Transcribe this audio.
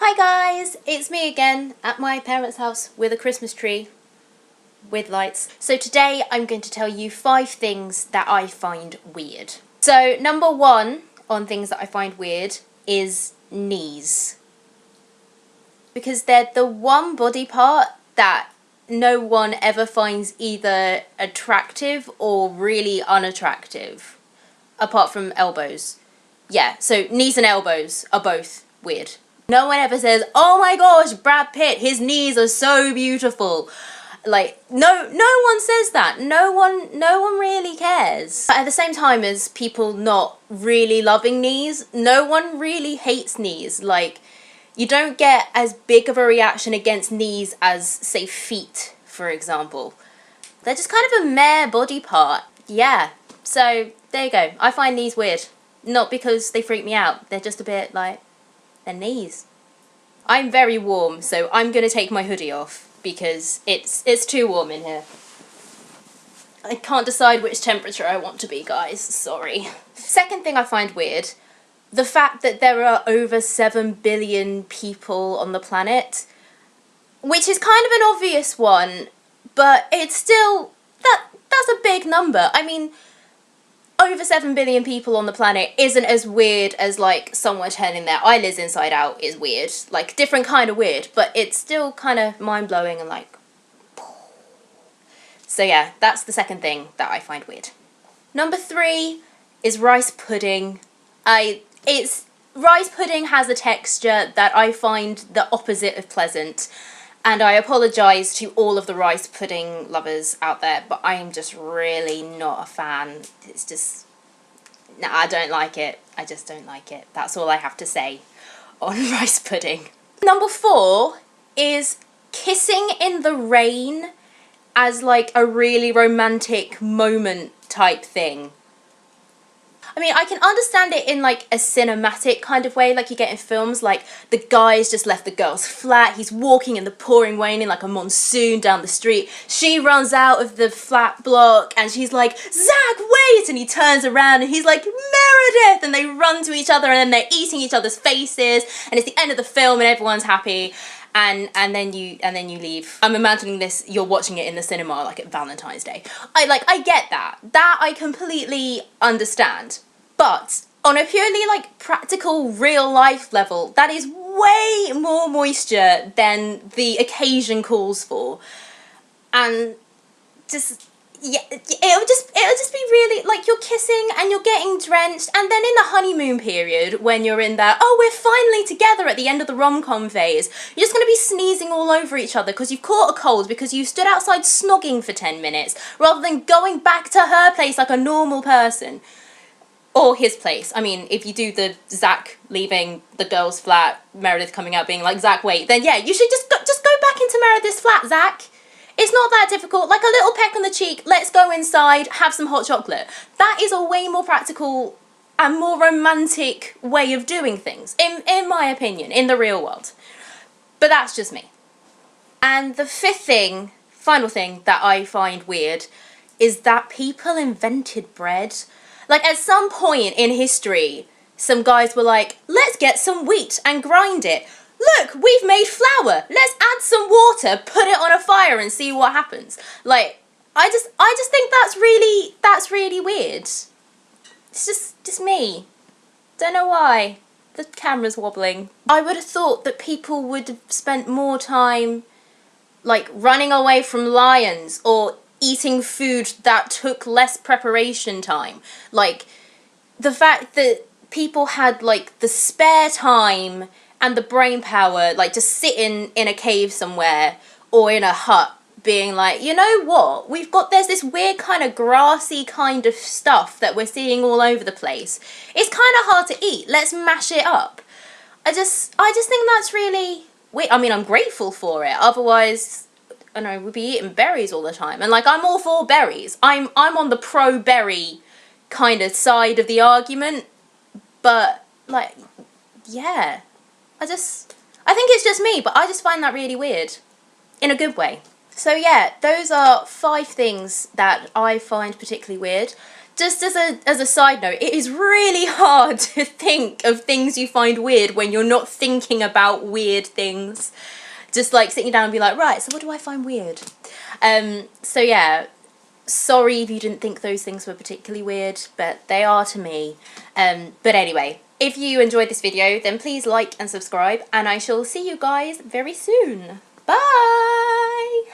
Hi guys, it's me again at my parents' house with a Christmas tree with lights. So today I'm going to tell you 5 things that I find weird. So number 1 on things that I find weird is knees. Because they're the one body part that no one ever finds either attractive or really unattractive. Apart from elbows. Yeah, so knees and elbows are both weird. No one ever says, oh my gosh, Brad Pitt, his knees are so beautiful. Like, no one says that. No one really cares. But at the same time as people not really loving knees, no one really hates knees. Like, you don't get as big of a reaction against knees as, say, feet, for example. They're just kind of a meh body part. Yeah, so there you go. I find knees weird. Not because they freak me out. They're just a bit like, they're knees. I'm very warm, so I'm going to take my hoodie off because it's too warm in here. I can't decide which temperature I want to be, guys. Sorry. Second thing I find weird, the fact that there are over 7 billion people on the planet, which is kind of an obvious one, but it's still, that's a big number. I mean, over 7 billion people on the planet isn't as weird as, like, someone turning their eyelids inside out is weird. Like, different kind of weird, but it's still kind of mind-blowing and, like... So, yeah, that's the second thing that I find weird. Number 3 is rice pudding. Rice pudding has a texture that I find the opposite of pleasant. And I apologise to all of the rice pudding lovers out there, but I am just really not a fan. It's just... Nah, I don't like it. I just don't like it. That's all I have to say on rice pudding. Number 4 is kissing in the rain as, like, a really romantic moment type thing. I mean, I can understand it in, like, a cinematic kind of way, like you get in films, like, the guy's just left the girl's flat, he's walking in the pouring rain in, like, a monsoon down the street, she runs out of the flat block, and she's like, Zach, wait! And he turns around, and he's like, Meredith! And they run to each other, and then they're eating each other's faces, and it's the end of the film, and everyone's happy, and then you leave. I'm imagining this, you're watching it in the cinema, like, at Valentine's Day. I get that. That I completely understand. But on a purely, like, practical, real-life level, that is way more moisture than the occasion calls for. And just... yeah, it'll just be really, like, you're kissing and you're getting drenched, and then in the honeymoon period, when you're in there, oh, we're finally together at the end of the rom-com phase, you're just going to be sneezing all over each other because you've caught a cold because you stood outside snogging for 10 minutes, rather than going back to her place like a normal person. Or his place. I mean, if you do the Zach leaving the girl's flat, Meredith coming out being like, Zach, wait, then yeah, you should just go back into Meredith's flat, Zach. It's not that difficult, like a little peck on the cheek, let's go inside, have some hot chocolate. That is a way more practical and more romantic way of doing things, in my opinion, in the real world. But that's just me. And the 5th thing, final thing that I find weird, is that people invented bread. Like, at some point in history, some guys were like, let's get some wheat and grind it. Look, we've made flour. Let's add some water, put it on a fire and see what happens. Like, I just think that's really weird. It's just me. Don't know why. The camera's wobbling. I would have thought that people would have spent more time, like, running away from lions or eating food that took less preparation time. Like, the fact that people had, like, the spare time and the brain power, like, just sitting in a cave somewhere or in a hut being like, you know what, there's this weird kind of grassy kind of stuff that we're seeing all over the place. It's kind of hard to eat. Let's mash it up. I just think that's really weird. I mean, I'm grateful for it. Otherwise, I know, we'd be eating berries all the time. And, like, I'm all for berries. I'm on the pro-berry kind of side of the argument. But, like, yeah. I think it's just me, but I just find that really weird. In a good way. So yeah, those are 5 things that I find particularly weird. Just as a side note, it is really hard to think of things you find weird when you're not thinking about weird things. Just like sitting down and be like, right, so what do I find weird? So yeah, sorry if you didn't think those things were particularly weird, but they are to me. But anyway, if you enjoyed this video, then please like and subscribe, and I shall see you guys very soon. Bye!